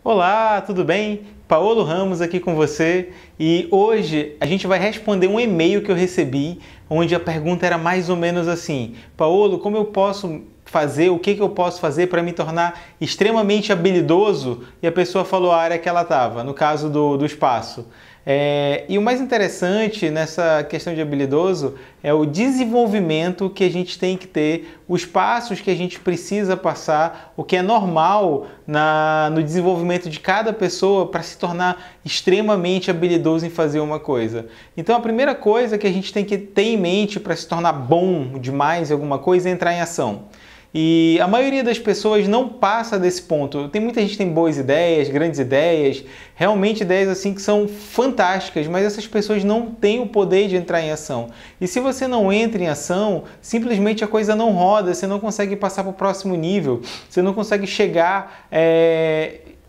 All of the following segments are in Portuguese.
Olá, tudo bem? Paulo Ramos aqui com você e hoje a gente vai responder um e-mail que eu recebi onde a pergunta era mais ou menos assim: Paulo, como eu posso fazer, o que eu posso fazer para me tornar extremamente habilidoso? E a pessoa falou a área que ela estava, no caso do espaço. E o mais interessante nessa questão de habilidoso é o desenvolvimento que a gente tem que ter, os passos que a gente precisa passar, o que é normal no desenvolvimento de cada pessoa para se tornar extremamente habilidoso em fazer uma coisa. Então a primeira coisa que a gente tem que ter em mente para se tornar bom demais em alguma coisa é entrar em ação. E a maioria das pessoas não passa desse ponto. Tem muita gente que tem boas ideias, grandes ideias, realmente ideias assim que são fantásticas, mas essas pessoas não têm o poder de entrar em ação. E se você não entra em ação, simplesmente a coisa não roda, você não consegue passar para o próximo nível, você não consegue chegar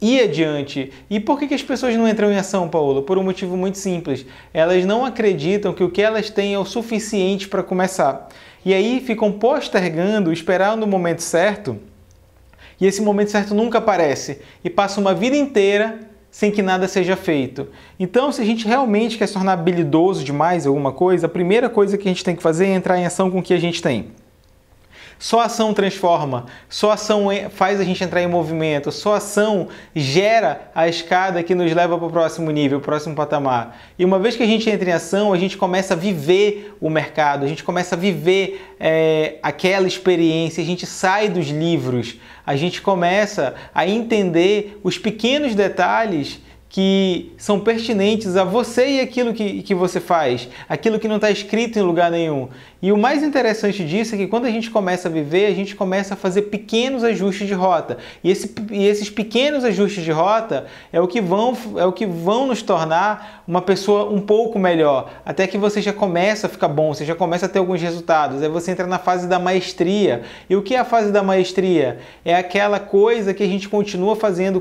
ir adiante. E por que as pessoas não entram em ação, Paulo? Por um motivo muito simples. Elas não acreditam que o que elas têm é o suficiente para começar. E aí ficam postergando, esperando o momento certo, e esse momento certo nunca aparece. E passa uma vida inteira sem que nada seja feito. Então, se a gente realmente quer se tornar habilidoso demais em alguma coisa, a primeira coisa que a gente tem que fazer é entrar em ação com o que a gente tem. Só ação transforma, só ação faz a gente entrar em movimento, só ação gera a escada que nos leva para o próximo nível, o próximo patamar. E uma vez que a gente entra em ação, a gente começa a viver o mercado, a gente começa a viver aquela experiência, a gente sai dos livros, a gente começa a entender os pequenos detalhes que são pertinentes a você e aquilo que você faz, aquilo que não está escrito em lugar nenhum. E o mais interessante disso é que quando a gente começa a viver, a gente começa a fazer pequenos ajustes de rota. E esses pequenos ajustes de rota é o que vão nos tornar uma pessoa um pouco melhor, até que você já começa a ficar bom, você já começa a ter alguns resultados. Aí você entra na fase da maestria. E o que é a fase da maestria? É aquela coisa que a gente continua fazendo,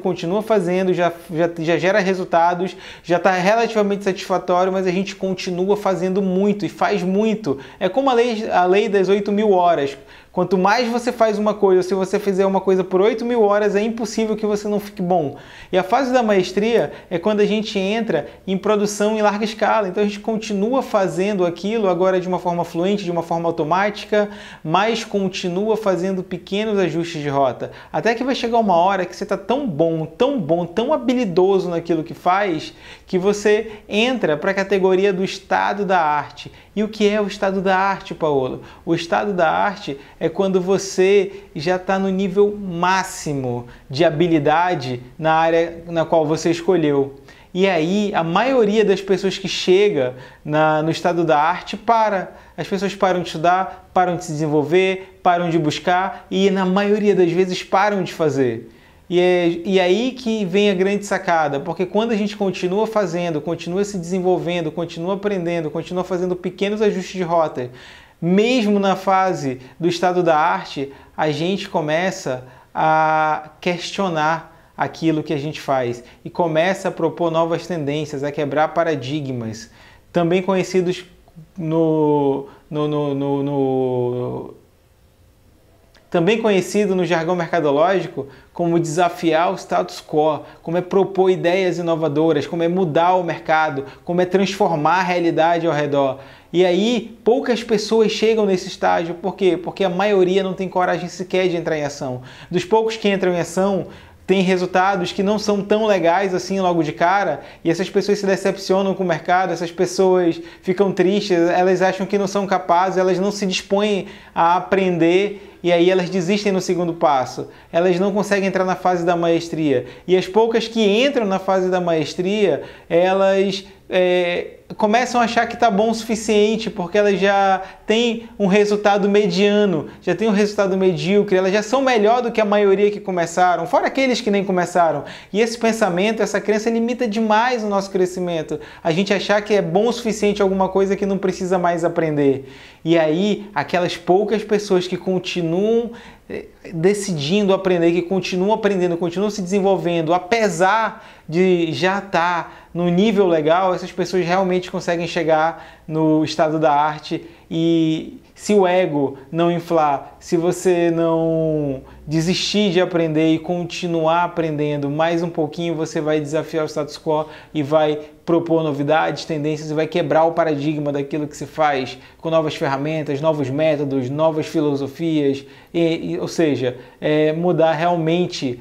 já gera resultados, já está relativamente satisfatório, mas a gente continua fazendo muito e faz muito. É como a lei das 8.000 horas. Quanto mais você faz uma coisa, se você fizer uma coisa por 8.000 horas, é impossível que você não fique bom. E a fase da maestria é quando a gente entra em produção em larga escala. Então a gente continua fazendo aquilo agora de uma forma fluente, de uma forma automática, mas continua fazendo pequenos ajustes de rota. Até que vai chegar uma hora que você está tão bom, tão habilidoso naquilo que faz, que você entra para a categoria do estado da arte. E o que é o estado da arte, Paulo? O estado da arte é quando você já está no nível máximo de habilidade na área na qual você escolheu. E aí, a maioria das pessoas que chega no estado da arte para. As pessoas param de estudar, param de se desenvolver, param de buscar e, na maioria das vezes, param de fazer. E aí que vem a grande sacada, porque quando a gente continua fazendo, continua se desenvolvendo, continua aprendendo, continua fazendo pequenos ajustes de rota, mesmo na fase do estado da arte, a gente começa a questionar aquilo que a gente faz e começa a propor novas tendências, a quebrar paradigmas, também conhecidos também conhecido no jargão mercadológico como desafiar o status quo, como é propor ideias inovadoras, como é mudar o mercado, como é transformar a realidade ao redor. E aí, poucas pessoas chegam nesse estágio. Por quê? Porque a maioria não tem coragem sequer de entrar em ação. Dos poucos que entram em ação, tem resultados que não são tão legais assim logo de cara, e essas pessoas se decepcionam com o mercado, essas pessoas ficam tristes, elas acham que não são capazes, elas não se dispõem a aprender, e aí elas desistem no segundo passo. Elas não conseguem entrar na fase da maestria. E as poucas que entram na fase da maestria, elas começam a achar que está bom o suficiente, porque elas já têm um resultado mediano, já têm um resultado medíocre, elas já são melhor do que a maioria que começaram, fora aqueles que nem começaram. E esse pensamento, essa crença limita demais o nosso crescimento. A gente achar que é bom o suficiente alguma coisa que não precisa mais aprender. E aí, aquelas poucas pessoas que continuam decidindo aprender, que continuam aprendendo, continuam se desenvolvendo, apesar de já estar no nível legal, essas pessoas realmente conseguem chegar no estado da arte. E se o ego não inflar, se você não desistir de aprender e continuar aprendendo mais um pouquinho, você vai desafiar o status quo e vai propor novidades, tendências e vai quebrar o paradigma daquilo que se faz com novas ferramentas, novos métodos, novas filosofias, ou seja, mudar realmente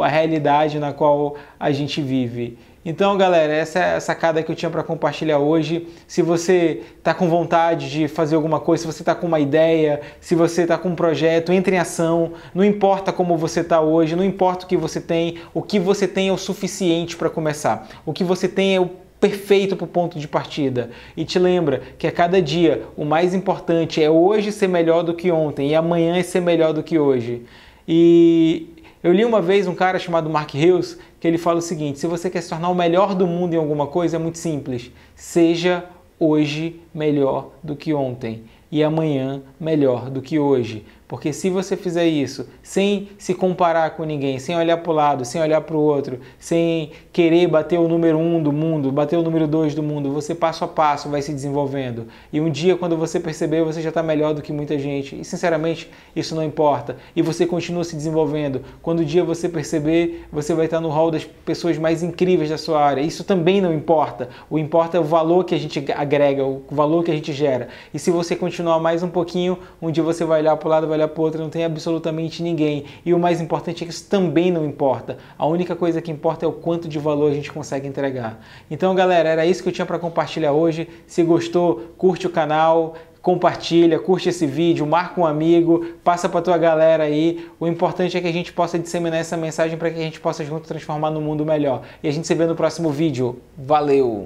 a realidade na qual a gente vive. Então, galera, essa é a sacada que eu tinha para compartilhar hoje. Se você está com vontade de fazer alguma coisa, se você está com uma ideia, se você está com um projeto, entre em ação. Não importa como você está hoje, não importa o que você tem é o suficiente para começar. O que você tem é o perfeito para o ponto de partida. E te lembra que a cada dia o mais importante é hoje ser melhor do que ontem e amanhã é ser melhor do que hoje. E eu li uma vez um cara chamado Mark Hills que ele fala o seguinte: se você quer se tornar o melhor do mundo em alguma coisa, é muito simples. Seja hoje melhor do que ontem e amanhã melhor do que hoje. Porque se você fizer isso sem se comparar com ninguém, sem olhar para o lado, sem olhar para o outro, sem querer bater o número 1 do mundo, bater o número 2 do mundo, você passo a passo vai se desenvolvendo. E um dia, quando você perceber, você já está melhor do que muita gente. E sinceramente, isso não importa. E você continua se desenvolvendo. Quando o dia você perceber, você vai estar no hall das pessoas mais incríveis da sua área. Isso também não importa. O importa é o valor que a gente agrega, o valor que a gente gera. E se você continuar mais um pouquinho, um dia você vai olhar para o lado, vai olhar para o outro, não tem absolutamente ninguém. E o mais importante é que isso também não importa. A única coisa que importa é o quanto de valor a gente consegue entregar. Então, galera, era isso que eu tinha para compartilhar hoje. Se gostou, curte o canal, compartilha, curte esse vídeo, marca um amigo, passa para tua galera aí. O importante é que a gente possa disseminar essa mensagem para que a gente possa junto transformar no mundo melhor. E a gente se vê no próximo vídeo. Valeu!